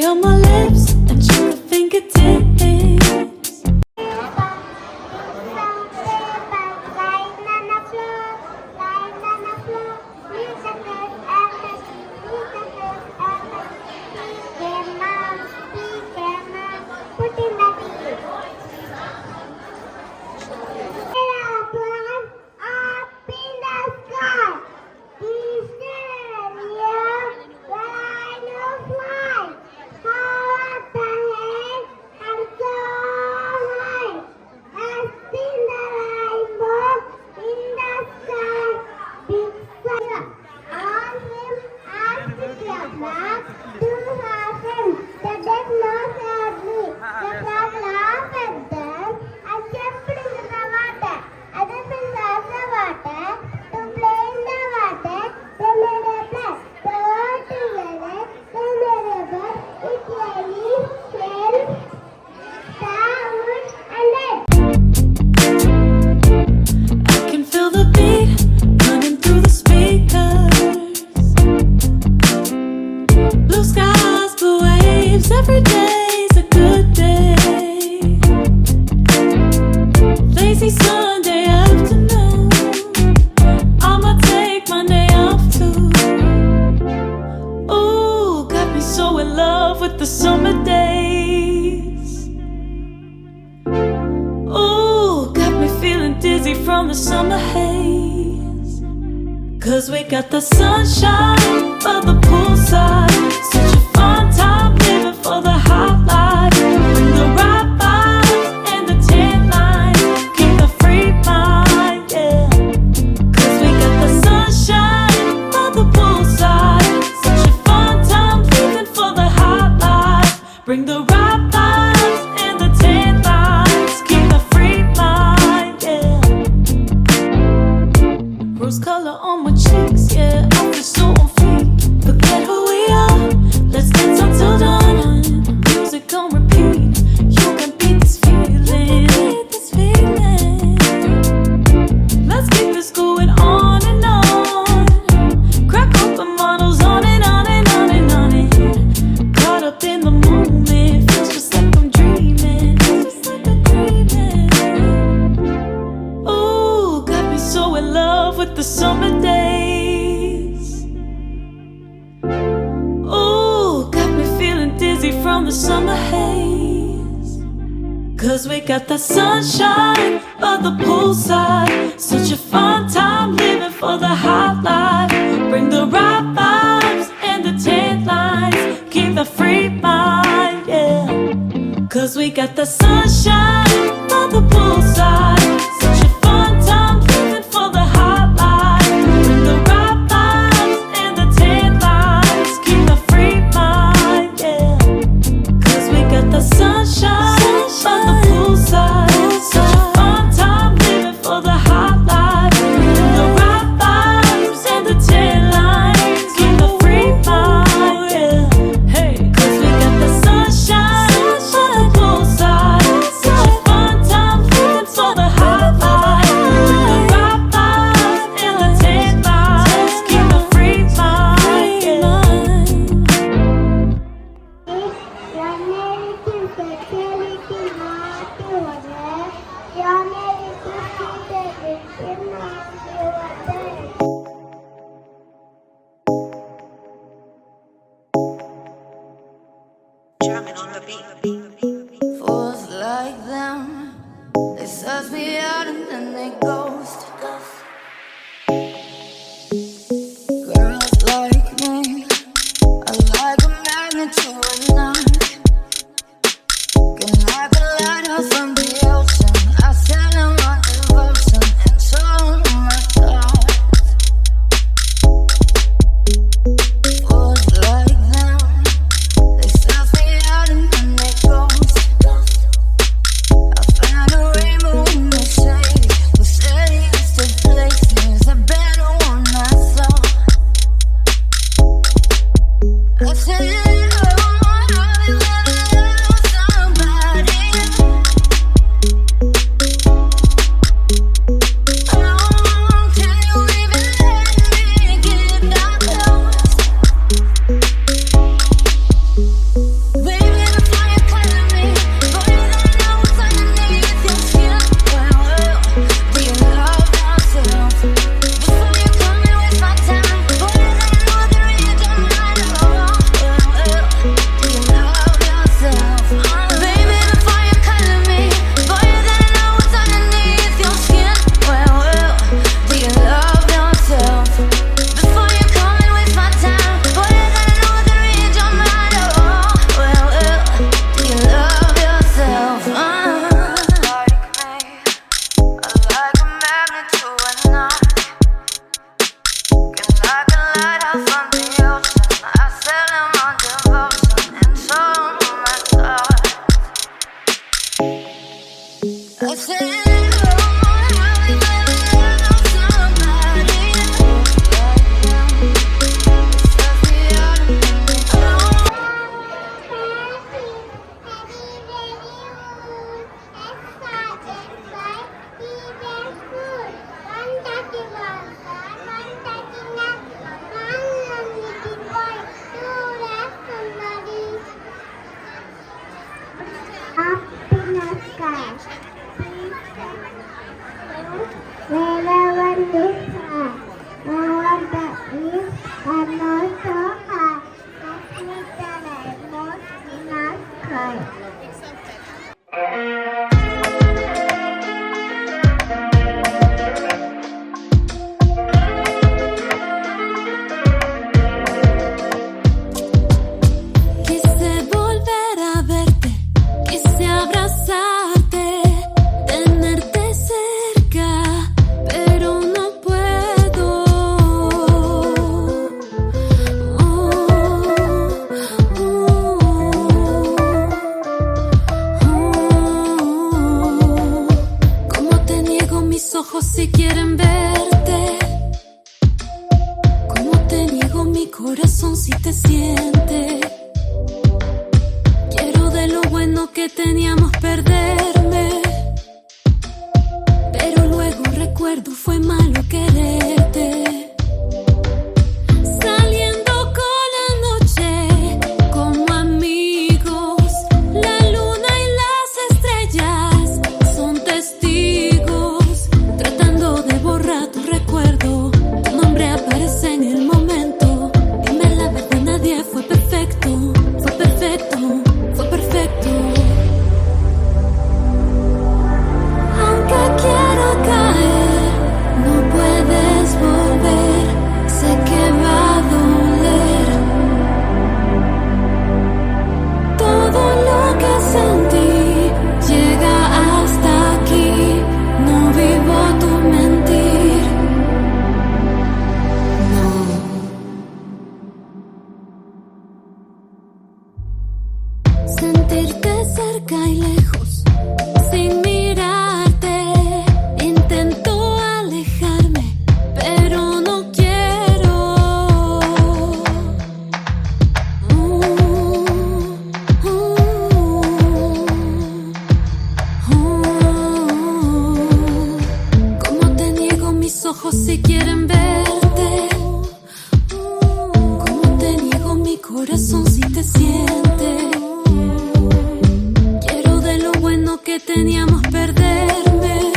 Stay on my lips and check the fingertips. Every day's a good day. Lazy Sunday afternoon, I'ma take Monday off too. Ooh, got me so in love with the summer days. Ooh, got me feeling dizzy from the summer haze. 'Cause we got the sunshine by the poolside. Such a fun time living for the hot life. Bring the right vibes and the tan line. Keep the free mind, yeah. 'Cause we got the sunshine by the poolside. Such a fun time living for the hot life. Bring the right vibes and the tan lines. Keep the free mind, yeah. Rose color on my cheeks, yeah. I feel so on fleek. Forget who we are. Let's dance until dawn. Music on repeat. You can beat this feeling. Let's keep this going on and on. Crack open models on and on and on and on and. Caught up in the moment. Feels just like I'm dreaming. Ooh, got me so in love with the summer days. Ooh, got me feeling dizzy from the summer haze. 'Cause we got the sunshine by the poolside. Such a fun time living for the hot life. Bring the right vibes and the tan lines. Keep the free mind, yeah. 'Cause we got the sunshine by the poolside. Such a fun time living for the hot life. Bring the right vibes and the tan lines. Keep the free mind, yeah. 'Cause we got the sunshine by the poolside. Such a fun time living for the hot life. Bring the right vibes and the tan lines. Keep the free mind, yeah. Hey, 'cause we got the sunshine by the poolside. Such a fun time living for the hot life. Bring the right vibes and the tan lines. Keep the free mind, yeah. Jamming on the beat. Fools like them, they suss me out and then they ghost. Girls like me, I like a magnet to a knife. Can like a lighthouse from the ocean. I sell them my devotion and so my thoughts. Fools like them, they suss me out and then they ghost. I found a rainbow in the shade. We said it's the places a better one I saw. I said, oh, how I said, oh, how we never love somebody like now. It's just me out of my own. Quise volver a verte, quise abrazarte, tenerte cerca, pero no puedo. ¿Cómo te niego mis ojos si quieren verte? ¿Cómo te niego mi corazón si te siente? Quiero de lo bueno que teníamos perderme, pero luego recuerdo fue malo quererte. Saliendo con la noche como amigos, la luna y las estrellas son testigos, tratando de borrar tu recuerdo. Tu nombre aparece en el momento. Dime la verdad, nadie fue perfecto, fue perfecto. Fue perfecto. Aunque quiero caer, no puedes volver. Sé que va a doler. Todo lo que sentí llega hasta aquí. No vivo tu mentir. No. Sentirte cerca y lejos, sin mirarte. Intento alejarme, pero no quiero. ¿Cómo te niego mis ojos si quieren verte? ¿Cómo te niego mi corazón si te siente? Quiero de lo bueno que teníamos perderme,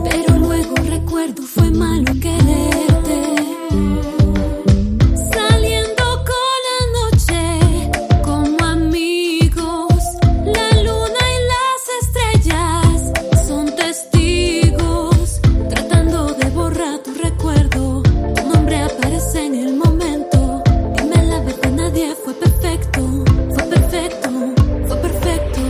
pero luego recuerdo fue malo quererte. Saliendo con la noche como amigos, la luna y las estrellas son testigos, tratando de borrar tu recuerdo. Tu nombre aparece en el momento. Dime la verdad, nadie fue perfecto, fue perfecto, fue perfecto.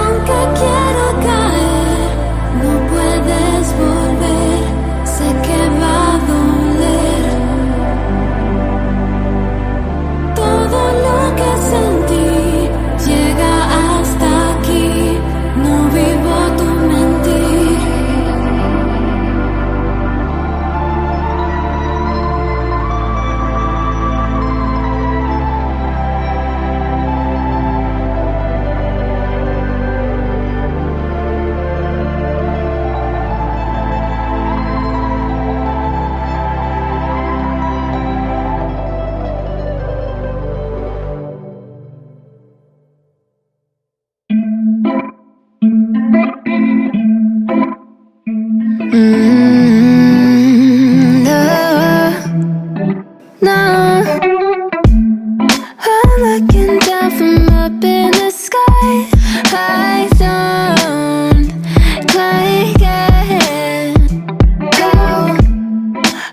Aunque quiero caer, no puedes volver. Sé que va a doler. Todo lo que sentí llega hasta aquí. No vivo tu mentir. No, I'm looking down from up in the sky. I don't like it. Oh,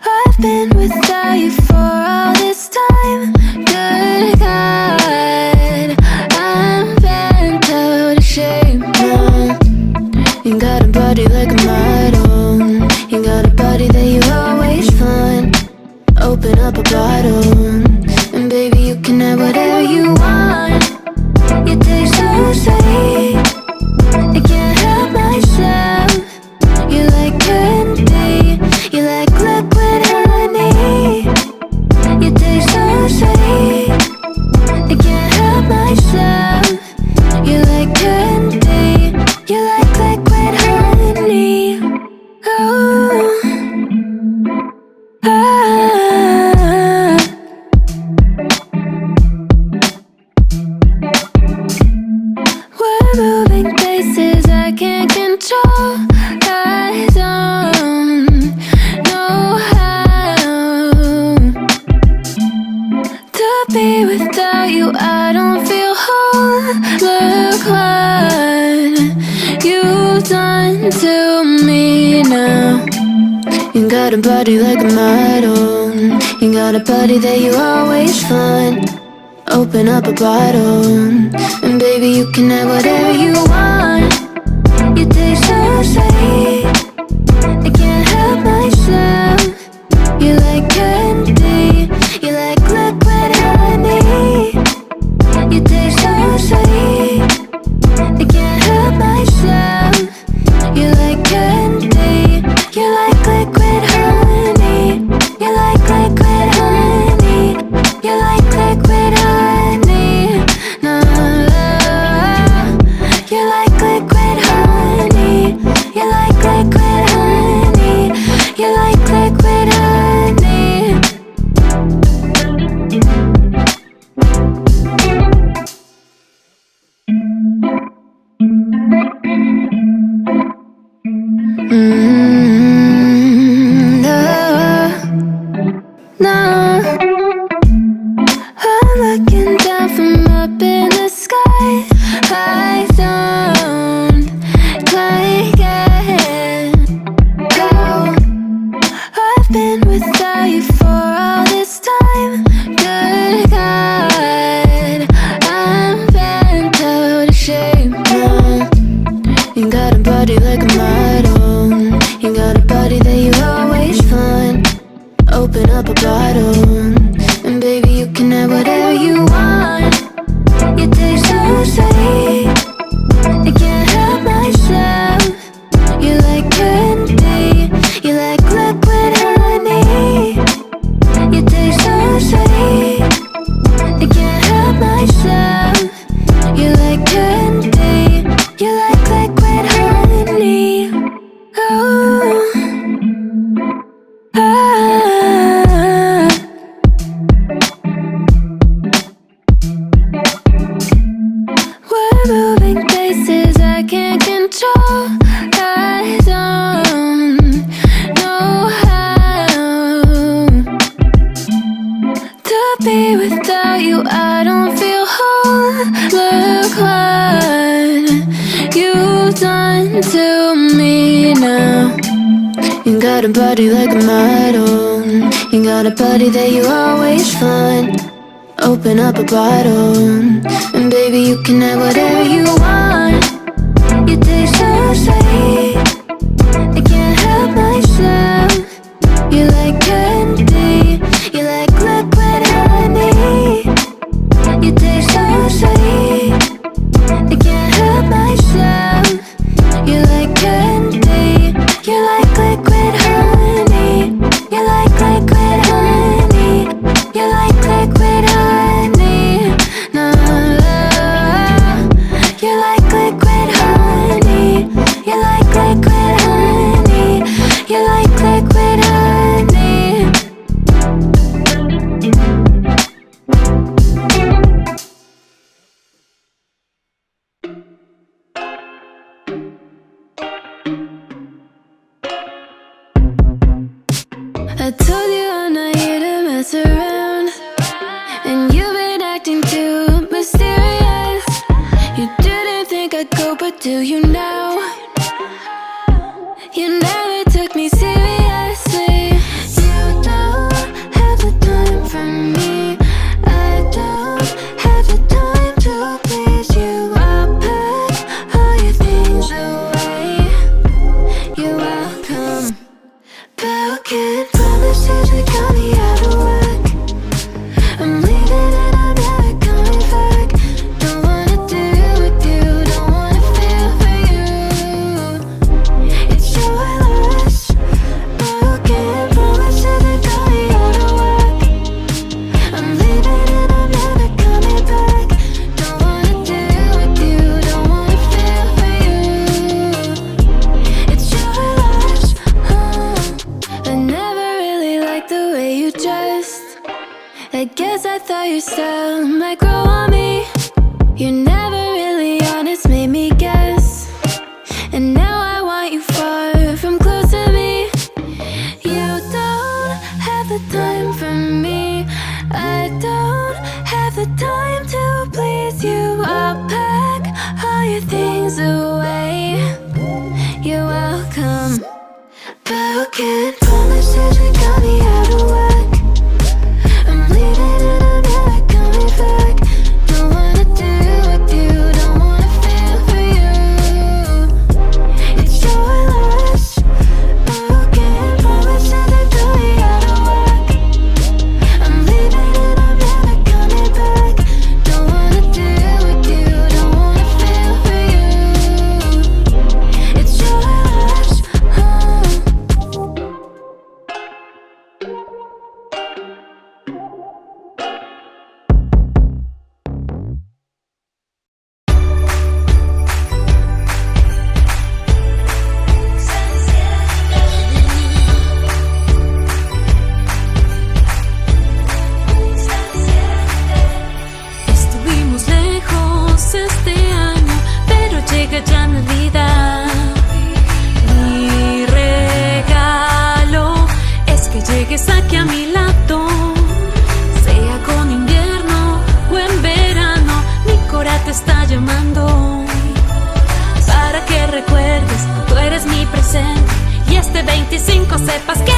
I've been without you for all this time. Good God, I'm bent out of shape now. You got a body like a model. You got a body that you always find. Open up a bottle. without you, I don't feel whole. Look what you've done to me now. You got a body like a model. You got a body that you always find. Open up a bottle, and baby, you can have whatever you want. You taste so sweet, I can't help myself. You like candy, you like liquid honey. You taste so sweet, I can't help myself. You like candy, you like liquid honey. You like liquid honey, you like liquid honey. No, you like liquid honey, you like liquid honey, you like liquid honey. No, I'm looking down from up in the sky. I don't like it. Oh, I've been without you for all this time. Good God, I'm bent out of shape now. You got a body like a model. You got a body that you always find. Open up a bottle, and baby, you can have whatever you want. You taste so sweet, I can't help myself. You like candy, you like liquid honey. You taste so sweet, I can't help myself. You like candy, you like liquid honey. Oh, we're moving places I can't control. I don't know how to be without you. I don't feel whole. Look what you've done to me now. You got a body like a model. You got a body that you always find. Open up a bottle, and baby, you can have whatever you want. You taste so sweet, I can't help myself. You like candy, you like liquid honey. You taste so sweet, I can't help myself. You like candy, you like liquid honey. You like liquid honey, you like liquid honey. No, you like liquid honey, you like liquid honey, you like liquid honey. I told you I'm not here to mess around, and you've been acting too mysterious. You didn't think I'd go, but do you now? You never took me seriously. You don't have the time for me. I don't have the time to please you. I'll pack all your things away. You're welcome. Broken promises that got me out of work. I'm leaving and I'm never coming back. Don't wanna deal with you, don't wanna feel for you. It's your loss. Broken promises that got me out of work. I'm leaving and I'm never coming back. Don't wanna deal with you, don't wanna feel for you. It's your loss. I never really liked the way you dressed. I guess I thought your style might grow on me. You're never really honest, made me guess. And now I want you far from close to me. You don't have the time for me. I don't have the te está llamando para que recuerdes, tú eres mi presente y este 25 sepas que